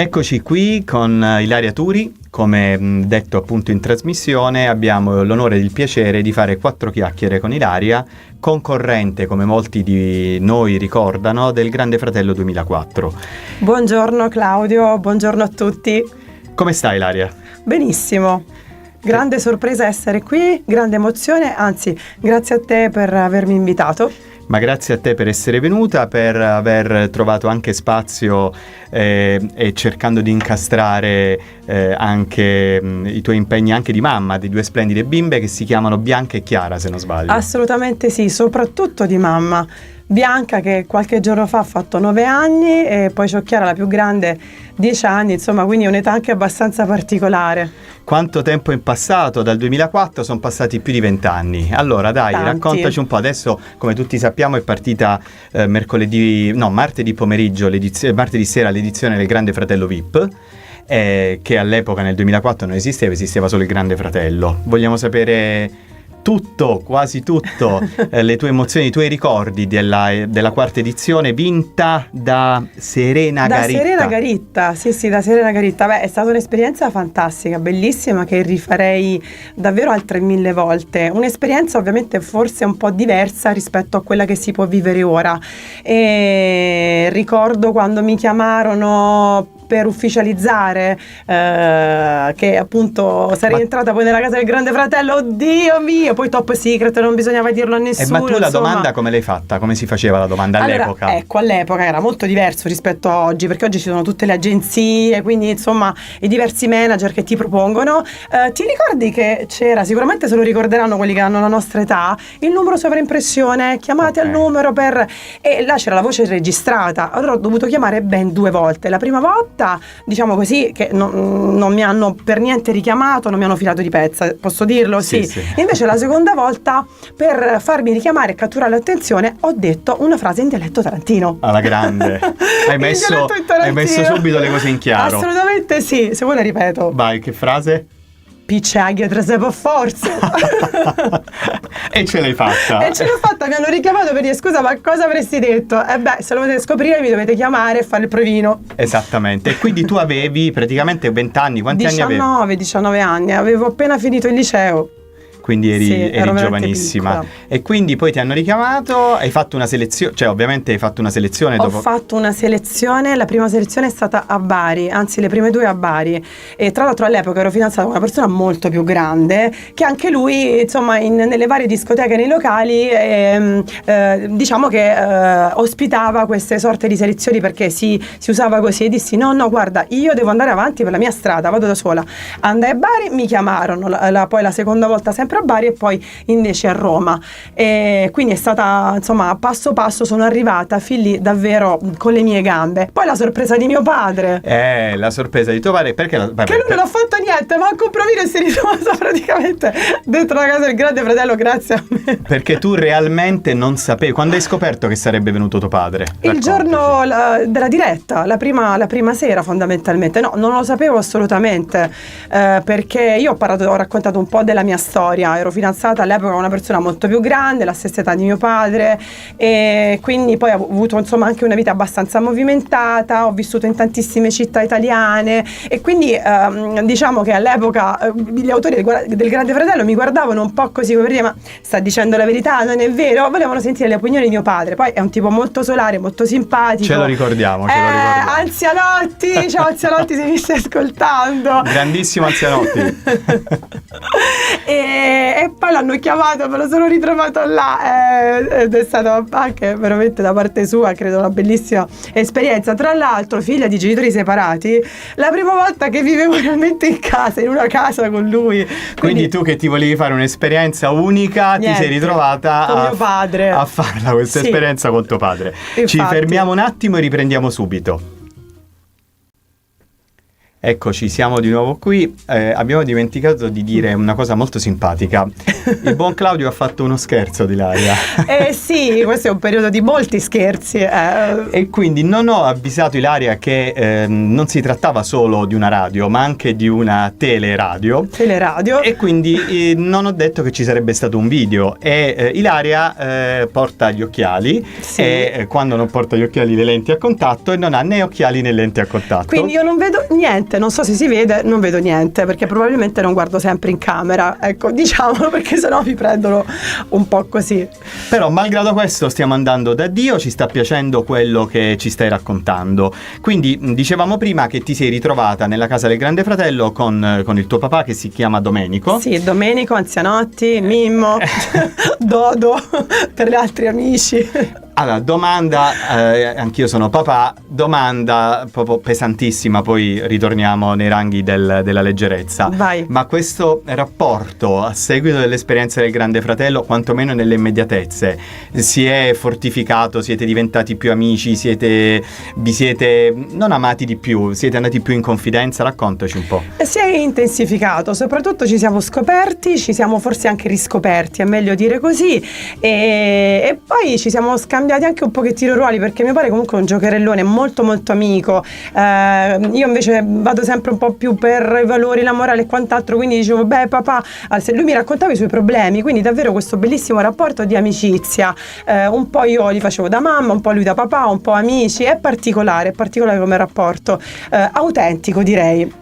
Eccoci qui con Ilaria Turi. Come detto appunto in trasmissione, abbiamo l'onore e il piacere di fare 4 chiacchiere con Ilaria, concorrente, come molti di noi ricordano, del Grande Fratello 2004. Buongiorno Claudio, buongiorno a tutti. Come stai, Ilaria? Benissimo. Grande sorpresa essere qui, grande emozione, anzi, grazie a te per avermi invitato. Ma grazie a te per essere venuta, per aver trovato anche spazio e cercando di incastrare anche i tuoi impegni anche di mamma di 2 splendide bimbe che si chiamano Bianca e Chiara, se non sbaglio. Assolutamente sì, soprattutto di mamma. Bianca che qualche giorno fa ha fatto 9 anni e poi c'ho Chiara la più grande 10 anni, insomma, quindi è un'età anche abbastanza particolare. Quanto tempo è passato? Dal 2004 sono passati più di 20 anni. Allora dai, Tanti. Raccontaci un po'. Adesso, come tutti sappiamo, è partita martedì pomeriggio, martedì sera l'edizione del Grande Fratello VIP, che all'epoca nel 2004 non esisteva solo il Grande Fratello. Vogliamo sapere tutto, quasi tutto, le tue emozioni, i tuoi ricordi della quarta edizione vinta da Serena Garitta. Da Serena Garitta, sì, da Serena Garitta. Beh, è stata un'esperienza fantastica, bellissima, che rifarei davvero altre 1000 volte. Un'esperienza ovviamente forse un po' diversa rispetto a quella che si può vivere ora. E ricordo quando mi chiamarono per ufficializzare che appunto sarei entrata poi nella casa del Grande Fratello, oddio mio, poi top secret, non bisognava dirlo a nessuno. Ma tu la domanda come l'hai fatta? Come si faceva la domanda all'epoca? Allora, ecco, all'epoca era molto diverso rispetto a oggi, perché oggi ci sono tutte le agenzie, quindi insomma i diversi manager che ti propongono. Ti ricordi che c'era, sicuramente se lo ricorderanno quelli che hanno la nostra età, il numero sovraimpressione, chiamate al numero e là c'era la voce registrata. Allora ho dovuto chiamare ben 2 volte. La prima volta, diciamo così, che non mi hanno per niente richiamato, non mi hanno filato di pezza, posso dirlo? Sì. Invece la seconda volta, per farmi richiamare e catturare l'attenzione, ho detto una frase in dialetto tarantino. Alla grande. Hai messo subito le cose in chiaro. Assolutamente sì, se vuoi la ripeto. Vai, che frase? Picciaglia tra sé per forza. E ce l'hai fatta. E ce l'ho fatta, mi hanno richiamato per dire scusa, ma cosa avresti detto? Se lo volete scoprire mi dovete chiamare e fare il provino. Esattamente. E quindi tu avevi praticamente 20 anni, quanti anni avevi? 19 anni, avevo appena finito il liceo. Quindi eri ero giovanissima. piccola. E quindi poi ti hanno richiamato, hai fatto una selezione, cioè ovviamente hai fatto una selezione dopo. Ho fatto una selezione, la prima selezione è stata a Bari, anzi le prime 2 a Bari, e tra l'altro all'epoca ero fidanzata con una persona molto più grande che anche lui, insomma, nelle varie discoteche, nei locali, diciamo che ospitava queste sorte di selezioni, perché si usava così, e dissi no guarda, io devo andare avanti per la mia strada, vado da sola. Andai a Bari, mi chiamarono poi la seconda volta sempre a Bari e poi invece a Roma, e quindi è stata, insomma, passo passo sono arrivata fin lì davvero con le mie gambe. Poi la sorpresa di mio padre, La sorpresa di tuo padre, perché che lui non ha fatto niente, manco un provino, e si è ritrovato praticamente dentro la casa del Grande Fratello grazie a me. Perché tu realmente non sapevi, quando hai scoperto che sarebbe venuto tuo padre? Il giorno della diretta, la prima sera fondamentalmente. No, non lo sapevo assolutamente, perché io ho raccontato un po' della mia storia. Ero fidanzata all'epoca con una persona molto più grande, la stessa età di mio padre, e quindi poi ho avuto insomma anche una vita abbastanza movimentata, ho vissuto in tantissime città italiane, e quindi diciamo che all'epoca gli autori del Grande Fratello mi guardavano un po' così come per dire ma sta dicendo la verità, non è vero? Volevano sentire le opinioni di mio padre. Poi è un tipo molto solare, molto simpatico. Ce lo ricordiamo. Anzianotti, ciao Anzianotti se mi stai ascoltando. Grandissimo Anzianotti. E poi l'hanno chiamato, me lo sono ritrovato là, ed è stata anche veramente da parte sua, credo, una bellissima esperienza. Tra l'altro figlia di genitori separati, la prima volta che vivevo realmente in casa, in una casa con lui. Quindi tu che ti volevi fare un'esperienza unica, ti sei ritrovata con mio padre a farla questa esperienza con tuo padre. Infatti. Ci fermiamo un attimo e riprendiamo subito. Eccoci, siamo di nuovo qui. Abbiamo dimenticato di dire una cosa molto simpatica. Il buon Claudio ha fatto uno scherzo di Ilaria. Sì, questo è un periodo di molti scherzi. E quindi non ho avvisato Ilaria che non si trattava solo di una radio, ma anche di una teleradio. E quindi non ho detto che ci sarebbe stato un video. E Ilaria porta gli occhiali, sì. E quando non porta gli occhiali le lenti a contatto, e non ha né occhiali né lenti a contatto. Quindi io non vedo niente, non so se si vede, non vedo niente, perché probabilmente non guardo sempre in camera, ecco, diciamolo, perché sennò mi prendono un po' così. Però malgrado questo stiamo andando da Dio, ci sta piacendo quello che ci stai raccontando. Quindi dicevamo prima che ti sei ritrovata nella casa del Grande Fratello con il tuo papà, che si chiama Domenico. Sì, Domenico, Anzianotti, Mimmo, Dodo per gli altri amici. Allora, domanda, anch'io sono papà, domanda proprio pesantissima, poi ritorniamo nei ranghi della leggerezza. Vai. Ma questo rapporto, a seguito dell'esperienza del Grande Fratello, quantomeno nelle immediatezze, si è fortificato, siete diventati più amici, vi siete non amati di più, siete andati più in confidenza? Raccontaci un po'. Si è intensificato, soprattutto ci siamo scoperti, ci siamo forse anche riscoperti, è meglio dire così, e poi ci siamo scambiati anche un pochettino i ruoli, perché mio padre comunque è un giocherellone molto molto amico, io invece vado sempre un po' più per i valori, la morale e quant'altro, quindi dicevo beh papà, se lui mi raccontava i suoi problemi, quindi davvero questo bellissimo rapporto di amicizia, un po' io li facevo da mamma, un po' lui da papà, un po' amici, è particolare come rapporto, autentico direi,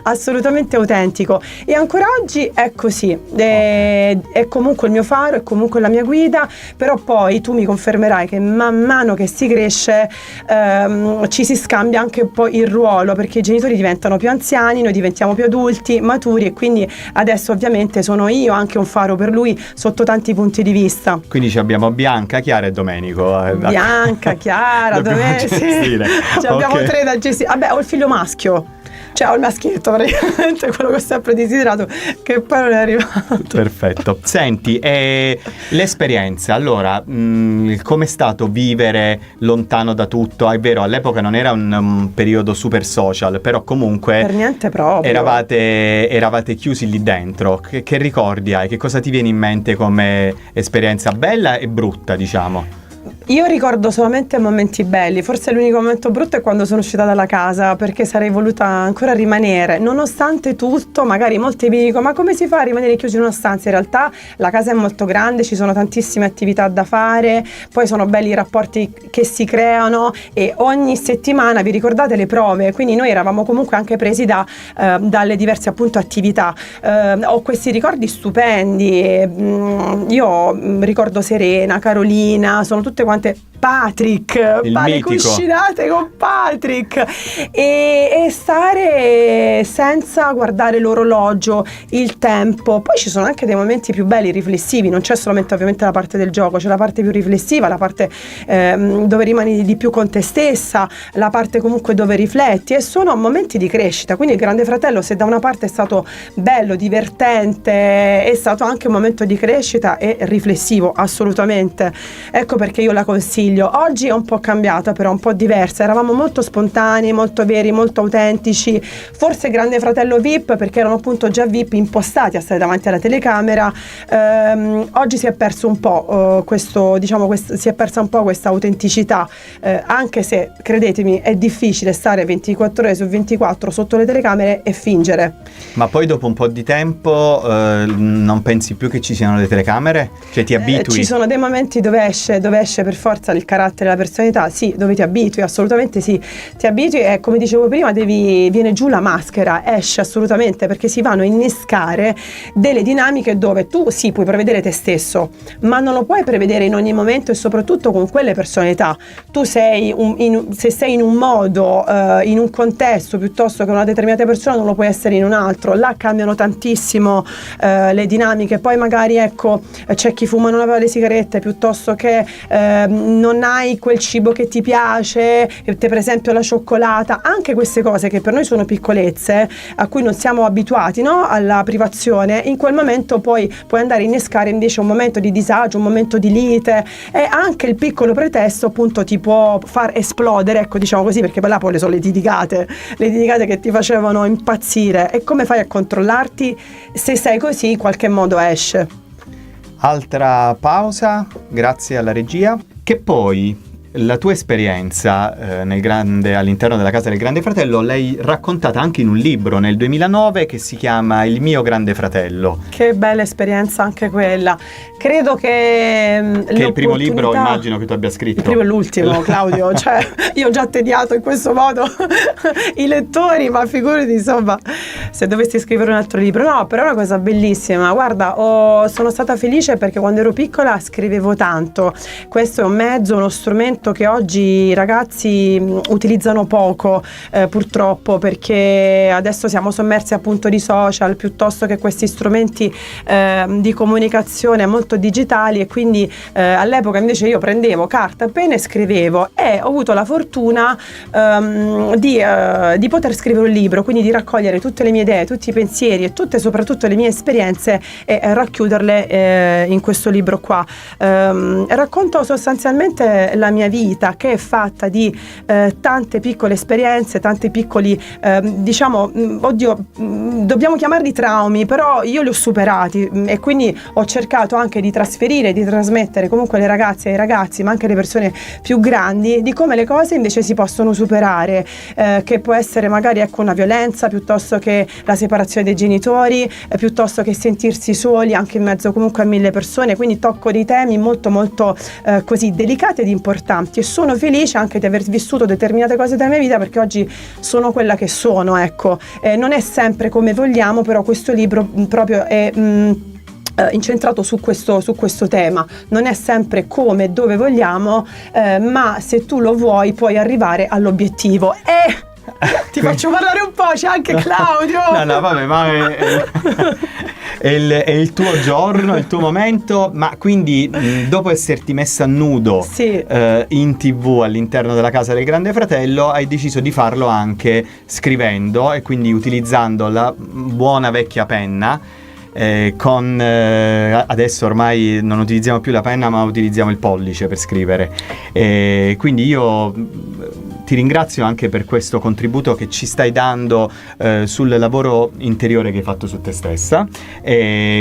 assolutamente autentico, e ancora oggi è così, è comunque il mio faro, è comunque la mia guida, però poi tu mi confermerai che man mano che si cresce ci si scambia anche un po' il ruolo, perché i genitori diventano più anziani, noi diventiamo più adulti, maturi, e quindi adesso ovviamente sono io anche un faro per lui sotto tanti punti di vista. Quindi abbiamo Bianca, Chiara e Domenico. Bianca, Chiara, Domenico, sì. Abbiamo 3 da gestire. Vabbè, ho il figlio maschio. Cioè ho il maschietto praticamente, quello che ho sempre desiderato, che poi non è arrivato. Perfetto. Senti, l'esperienza, allora, com'è stato vivere lontano da tutto? È vero, all'epoca non era un periodo super social, però comunque per niente proprio. Eravate chiusi lì dentro. Che ricordi hai? Che cosa ti viene in mente come esperienza bella e brutta, diciamo? Io ricordo solamente momenti belli, forse l'unico momento brutto è quando sono uscita dalla casa, perché sarei voluta ancora rimanere, nonostante tutto. Magari molti mi dicono ma come si fa a rimanere chiusi in una stanza? In realtà la casa è molto grande, ci sono tantissime attività da fare, poi sono belli i rapporti che si creano, e ogni settimana, vi ricordate le prove? Quindi noi eravamo comunque anche presi dalle diverse appunto attività. Ho questi ricordi stupendi, io ricordo Serena, Carolina, sono tutte quante, Patrick, le cuscinate con Patrick, e stare senza guardare l'orologio, il tempo. Poi ci sono anche dei momenti più belli, riflessivi, non c'è solamente ovviamente la parte del gioco, c'è la parte più riflessiva, la parte dove rimani di più con te stessa, la parte comunque dove rifletti, e sono momenti di crescita. Quindi il Grande Fratello, se da una parte è stato bello, divertente, è stato anche un momento di crescita e riflessivo, assolutamente. Ecco perché io la consiglio. Oggi è un po' cambiata, però un po' diversa, eravamo molto spontanei, molto veri, molto autentici. Forse Grande Fratello VIP, perché erano appunto già VIP impostati a stare davanti alla telecamera. Oggi si è perso un po' si è persa un po' questa autenticità, anche se credetemi è difficile stare 24 ore su 24 sotto le telecamere e fingere. Ma poi dopo un po' di tempo non pensi più che ci siano le telecamere? Cioè ti abitui? Ci sono dei momenti dove esce per forza il carattere e la personalità, sì, dove ti abitui, assolutamente sì, ti abitui, e come dicevo prima viene giù la maschera, esce assolutamente, perché si vanno a innescare delle dinamiche dove tu sì puoi prevedere te stesso, ma non lo puoi prevedere in ogni momento, e soprattutto con quelle personalità. Tu sei se sei in un modo, in un contesto, piuttosto che una determinata persona, non lo puoi essere in un altro. Là cambiano tantissimo le dinamiche. Poi magari ecco, c'è chi fuma e non aveva le sigarette, piuttosto che non hai quel cibo che ti piace, per esempio la cioccolata, anche queste cose che per noi sono piccolezze, a cui non siamo abituati, no? Alla privazione, in quel momento poi puoi andare a innescare invece un momento di disagio, un momento di lite, e anche il piccolo pretesto appunto ti può far esplodere, ecco, diciamo così, perché poi là poi sono le litigate che ti facevano impazzire. E come fai a controllarti? Se sei così in qualche modo esce. Altra pausa, grazie alla regia, che poi la tua esperienza all'interno della casa del Grande Fratello l'hai raccontata anche in un libro nel 2009 che si chiama Il mio Grande Fratello. Che bella esperienza anche quella. Credo che è il primo libro, immagino, che tu abbia scritto. Il primo e l'ultimo, Claudio. Cioè, io ho già tediato in questo modo i lettori, ma figurati, insomma, se dovessi scrivere un altro libro. No, però è una cosa bellissima. Guarda, sono stata felice perché quando ero piccola scrivevo tanto. Questo è un mezzo, uno strumento che oggi i ragazzi utilizzano poco, purtroppo, perché adesso siamo sommersi appunto di social piuttosto che questi strumenti di comunicazione molto digitali, e quindi all'epoca invece io prendevo carta e penna e scrivevo, e ho avuto la fortuna di poter scrivere un libro, quindi di raccogliere tutte le mie idee, tutti i pensieri e soprattutto le mie esperienze e racchiuderle in questo libro qua. Racconto sostanzialmente la mia vita, che è fatta di tante piccole esperienze, tanti piccoli dobbiamo chiamarli traumi, però io li ho superati, e quindi ho cercato anche di trasferire, di trasmettere comunque alle ragazze e ai ragazzi, ma anche alle persone più grandi, di come le cose invece si possono superare, che può essere magari una violenza, piuttosto che la separazione dei genitori, piuttosto che sentirsi soli anche in mezzo comunque a 1000 persone. Quindi tocco dei temi molto molto così delicati ed importanti, e sono felice anche di aver vissuto determinate cose della mia vita, perché oggi sono quella che sono, ecco. Non è sempre come vogliamo, però questo libro proprio è incentrato su questo tema. Non è sempre come e dove vogliamo, ma se tu lo vuoi puoi arrivare all'obiettivo. Ti faccio parlare un po', c'è anche Claudio. No, vabbè, ma è il tuo giorno, il tuo momento. Ma quindi dopo esserti messa a nudo, sì, in TV all'interno della casa del Grande Fratello, hai deciso di farlo anche scrivendo, e quindi utilizzando la buona vecchia penna. Adesso ormai non utilizziamo più la penna, ma utilizziamo il pollice per scrivere. Quindi io ti ringrazio anche per questo contributo che ci stai dando sul lavoro interiore che hai fatto su te stessa,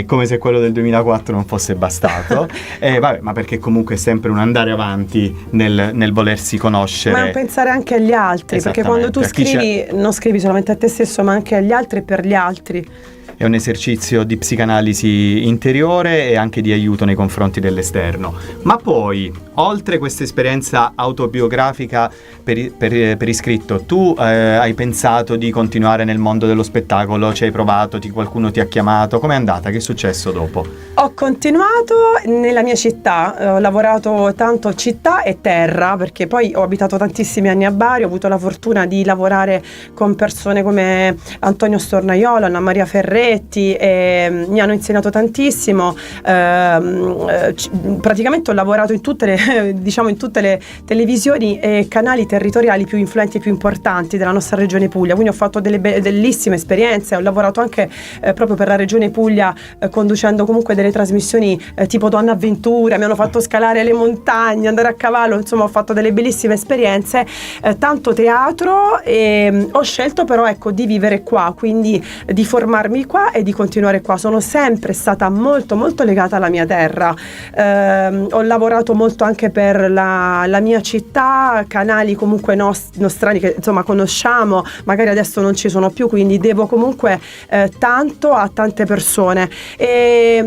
come se quello del 2004 non fosse bastato. Vabbè, ma perché comunque è sempre un andare avanti nel volersi conoscere. Ma pensare anche agli altri, perché quando tu scrivi non scrivi solamente a te stesso, ma anche agli altri e per gli altri. È un esercizio di psicanalisi interiore e anche di aiuto nei confronti dell'esterno. Ma poi, oltre questa esperienza autobiografica per iscritto, tu hai pensato di continuare nel mondo dello spettacolo? Ci hai provato? Qualcuno ti ha chiamato? Com'è andata? Che è successo dopo? Ho continuato nella mia città, ho lavorato tanto città e terra, perché poi ho abitato tantissimi anni a Bari, ho avuto la fortuna di lavorare con persone come Antonio Stornaiolo, Anna Maria Ferretti, e mi hanno insegnato tantissimo. Praticamente ho lavorato in tutte le televisioni e canali territoriali più influenti e più importanti della nostra regione Puglia, quindi ho fatto delle bellissime esperienze. Ho lavorato anche proprio per la regione Puglia, conducendo comunque delle trasmissioni tipo Donna Avventura, mi hanno fatto scalare le montagne, andare a cavallo, insomma ho fatto delle bellissime esperienze, tanto teatro, e ho scelto però di vivere qua, quindi di formarmi qua e di continuare qua. Sono sempre stata molto molto legata alla mia terra, ho lavorato molto anche per la mia città, canali comunque nostrani che insomma conosciamo, magari adesso non ci sono più, quindi devo comunque tanto a tante persone.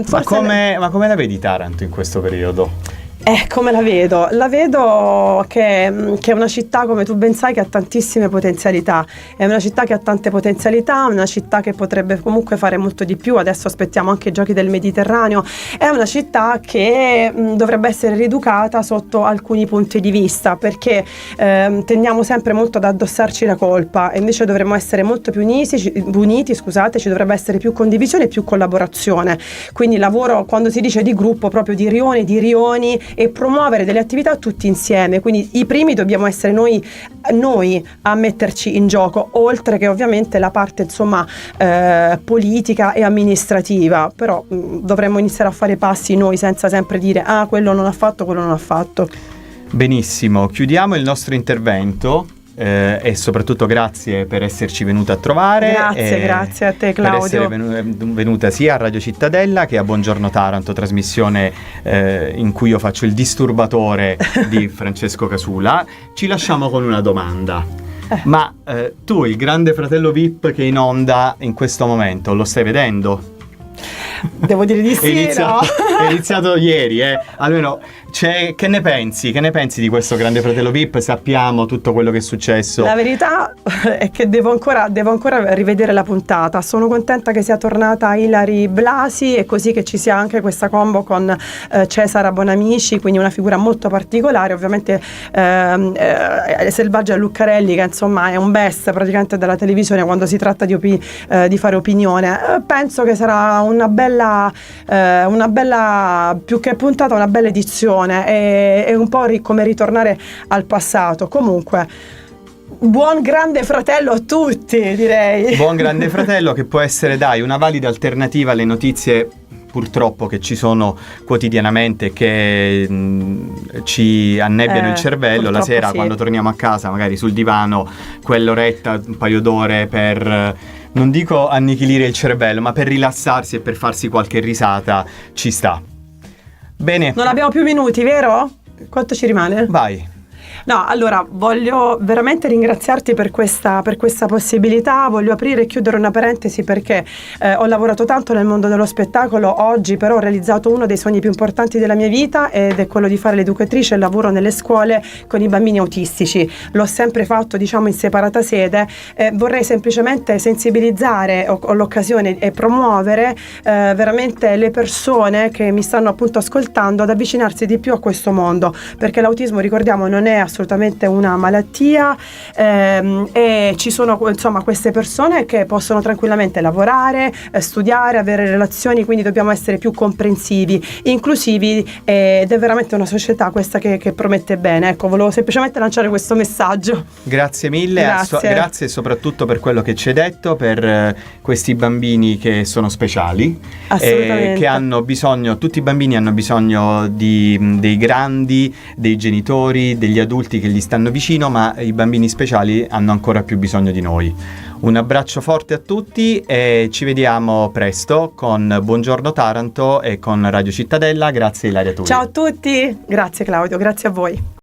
Ma come la vedi Taranto in questo periodo? Come la vedo? La vedo che è una città, come tu ben sai, che ha tantissime potenzialità. È una città che ha tante potenzialità, una città che potrebbe comunque fare molto di più. Adesso aspettiamo anche i Giochi del Mediterraneo. È una città che dovrebbe essere rieducata sotto alcuni punti di vista, perché tendiamo sempre molto ad addossarci la colpa, e invece dovremmo essere molto più uniti, ci dovrebbe essere più condivisione e più collaborazione. Quindi lavoro, quando si dice di gruppo, proprio di rioni, e promuovere delle attività tutti insieme. Quindi i primi dobbiamo essere noi a metterci in gioco, oltre che ovviamente la parte politica e amministrativa, però dovremmo iniziare a fare passi noi, senza sempre dire quello non ha fatto, quello non ha fatto. Benissimo, chiudiamo il nostro intervento e soprattutto grazie per esserci venuta a trovare. Grazie a te, Claudio. Per essere venuta sia a Radio Cittadella che a Buongiorno Taranto, trasmissione in cui io faccio il disturbatore di Francesco Casula. Ci lasciamo con una domanda. Ma tu il Grande Fratello VIP che è in onda in questo momento lo stai vedendo? Devo dire di sì, è iniziato ieri, almeno che ne pensi? Che ne pensi di questo Grande Fratello VIP? Sappiamo tutto quello che è successo. La verità è che devo ancora rivedere la puntata. Sono contenta che sia tornata Ilary Blasi e così che ci sia anche questa combo con Cesara Bonamici, quindi una figura molto particolare. Ovviamente Selvaggia Luccarelli, che insomma è un best praticamente della televisione quando si tratta di fare opinione. Penso che sarà una bella più che puntata, una bella edizione. È un po' come ritornare al passato. Comunque, buon Grande Fratello a tutti, direi. Buon Grande Fratello, che può essere, una valida alternativa alle notizie purtroppo che ci sono quotidianamente, che ci annebbiano il cervello la sera, sì. Quando torniamo a casa, magari sul divano, quell'oretta, un paio d'ore per, non dico annichilire il cervello, ma per rilassarsi e per farsi qualche risata ci sta. Bene. Non abbiamo più minuti, vero? Quanto ci rimane? Vai. No, allora voglio veramente ringraziarti per questa possibilità. Voglio aprire e chiudere una parentesi perché ho lavorato tanto nel mondo dello spettacolo. Oggi però ho realizzato uno dei sogni più importanti della mia vita, ed è quello di fare l'educatrice e lavoro nelle scuole con i bambini autistici. L'ho sempre fatto, diciamo, in separata sede. Vorrei semplicemente sensibilizzare ho l'occasione e promuovere veramente le persone che mi stanno appunto ascoltando ad avvicinarsi di più a questo mondo, perché l'autismo, ricordiamo, non è assolutamente una malattia, e ci sono insomma queste persone che possono tranquillamente lavorare, studiare, avere relazioni, quindi dobbiamo essere più comprensivi, inclusivi, ed è veramente una società questa che promette bene. Ecco, volevo semplicemente lanciare questo messaggio. Grazie mille, grazie soprattutto per quello che ci hai detto, per questi bambini che sono speciali, che hanno bisogno, tutti i bambini hanno bisogno dei grandi, dei genitori, degli adulti che gli stanno vicino, ma i bambini speciali hanno ancora più bisogno di noi. Un abbraccio forte a tutti e ci vediamo presto con Buongiorno Taranto e con Radio Cittadella. Grazie Ilaria Turi. Ciao a tutti, grazie Claudio, grazie a voi.